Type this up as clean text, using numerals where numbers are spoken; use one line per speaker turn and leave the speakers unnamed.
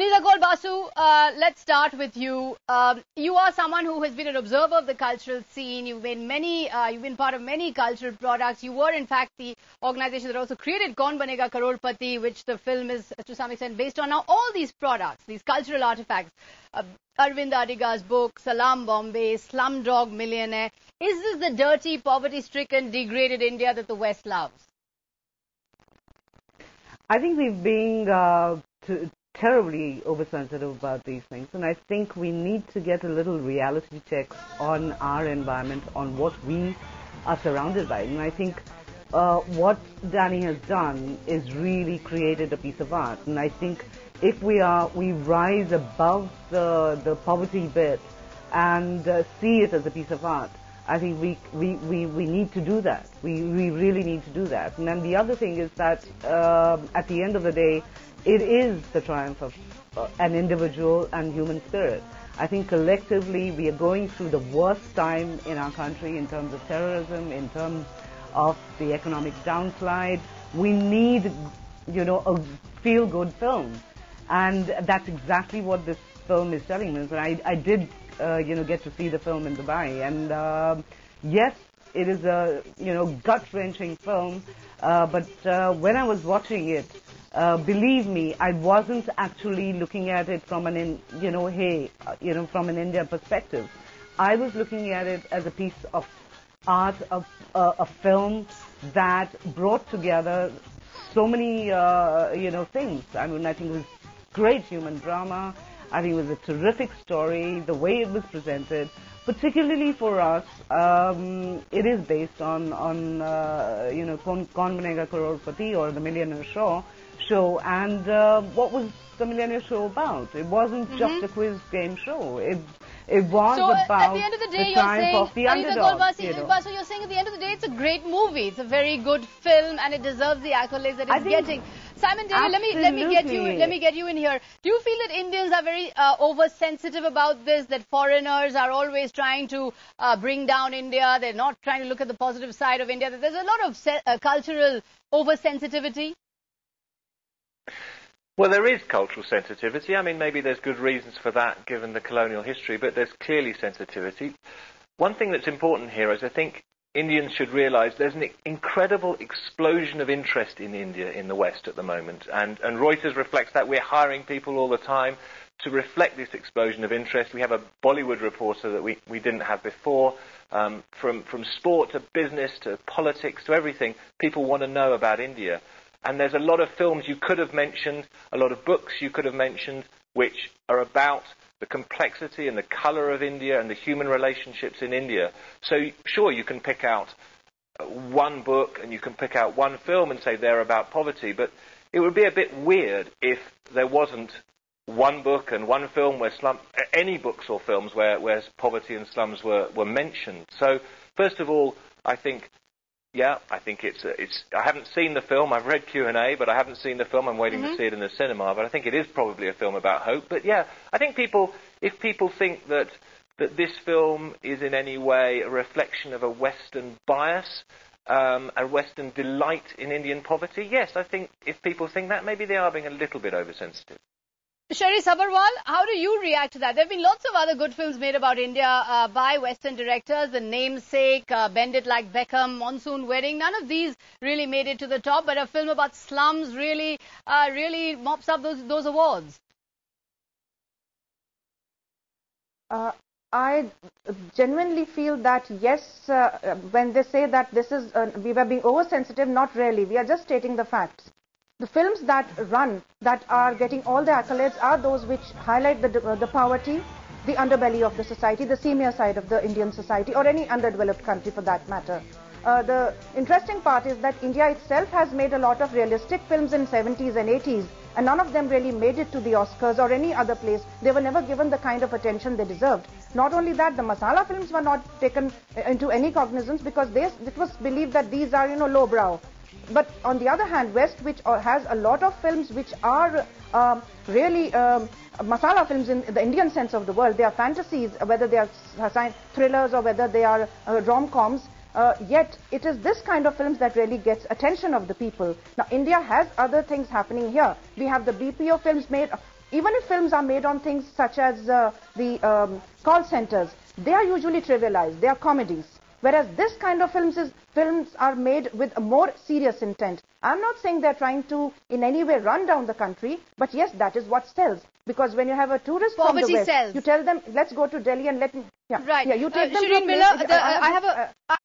Anita Basu, let's start with you. You are someone who has been an observer of the cultural scene. You've been part of many cultural products. You were, in fact, the organization that also created Kaun Banega Crorepati, which the film is, to some extent, based on. Now, all these products, these cultural artifacts, Arvind Adiga's book, Salam Bombay, Slumdog Millionaire, is this the dirty, poverty-stricken, degraded India that the West loves?
I think we've been terribly oversensitive about these things, and I think we need to get a little reality check on our environment, on what we are surrounded by. And I think what Danny has done is really created a piece of art. And I think if we rise above the poverty bit and see it as a piece of art, I think we need to do that. We really need to do that. And then the other thing is that at the end of the day, it is the triumph of an individual and human spirit. I think collectively we are going through the worst time in our country in terms of terrorism, in terms of the economic downslide. We need, a feel-good film. And that's exactly what this film is telling us. And I did, get to see the film in Dubai. And yes, it is a, gut-wrenching film. But when I was watching it, believe me, I wasn't actually looking at it from an, from an India perspective. I was looking at it as a piece of art, a film that brought together so many, things. I mean, I think it was great human drama. I think it was a terrific story, the way it was presented. Particularly for us, it is based on Kaun Banega Crorepati, or the Millionaire Show. And what was the Millionaire Show about? It wasn't just a quiz game show. It was about
at the end of the day,
triumph of the underdog.
So you're saying at the end of the day, it's a great movie. It's a very good film, and it deserves the accolades that it's getting. Simon Daly, let me get you in here. Do you feel that Indians are very oversensitive about this? That foreigners are always trying to bring down India? They're not trying to look at the positive side of India. That there's a lot of cultural oversensitivity.
Well, there is cultural sensitivity. I mean, maybe there's good reasons for that given the colonial history, but there's clearly sensitivity. One thing that's important here is I think Indians should realize there's an incredible explosion of interest in India in the West at the moment. And Reuters reflects that. We're hiring people all the time to reflect this explosion of interest. We have a Bollywood reporter that we didn't have before. From sport to business to politics to everything, people want to know about India. And there's a lot of films you could have mentioned, a lot of books you could have mentioned, which are about the complexity and the colour of India and the human relationships in India. So, sure, you can pick out one book and you can pick out one film and say they're about poverty, but it would be a bit weird if there wasn't one book and one film where any books or films where poverty and slums were mentioned. So, first of all, I think it's. I haven't seen the film. I've read Q&A, but I haven't seen the film. I'm waiting to see it in the cinema. But I think it is probably a film about hope. But yeah, I think if people think that this film is in any way a reflection of a Western bias, a Western delight in Indian poverty, yes, I think if people think that, maybe they are being a little bit oversensitive.
Sherry Sabharwal, how do you react to that? There have been lots of other good films made about India by Western directors. The Namesake, Bend It Like Beckham, Monsoon Wedding. None of these really made it to the top, but a film about slums really mops up those awards.
I genuinely feel that, yes, when they say that this is, we were being oversensitive, not really. We are just stating the facts. The films that run, that are getting all the accolades, are those which highlight the poverty, the underbelly of the society, the seamier side of the Indian society, or any underdeveloped country for that matter. The interesting part is that India itself has made a lot of realistic films in 70s and 80s, and none of them really made it to the Oscars or any other place. They were never given the kind of attention they deserved. Not only that, the masala films were not taken into any cognizance because it was believed that these are, lowbrow. But on the other hand, West, which has a lot of films which are really masala films in the Indian sense of the word. They are fantasies, whether they are thrillers or whether they are rom-coms. Yet it is this kind of films that really gets attention of the people. Now, India has other things happening here. We have the BPO films made even if films are made on things such as the call centers, they are usually trivialized. They are comedies. Whereas this kind of films are made with a more serious intent. I'm not saying they're trying to in any way run down the country, but yes, that is what sells. Because when you have a tourist from the West,
sells.
You tell them, let's go to Delhi and let me... Yeah,
right.
Yeah, you take them
Shireen
to
Miller, I have a...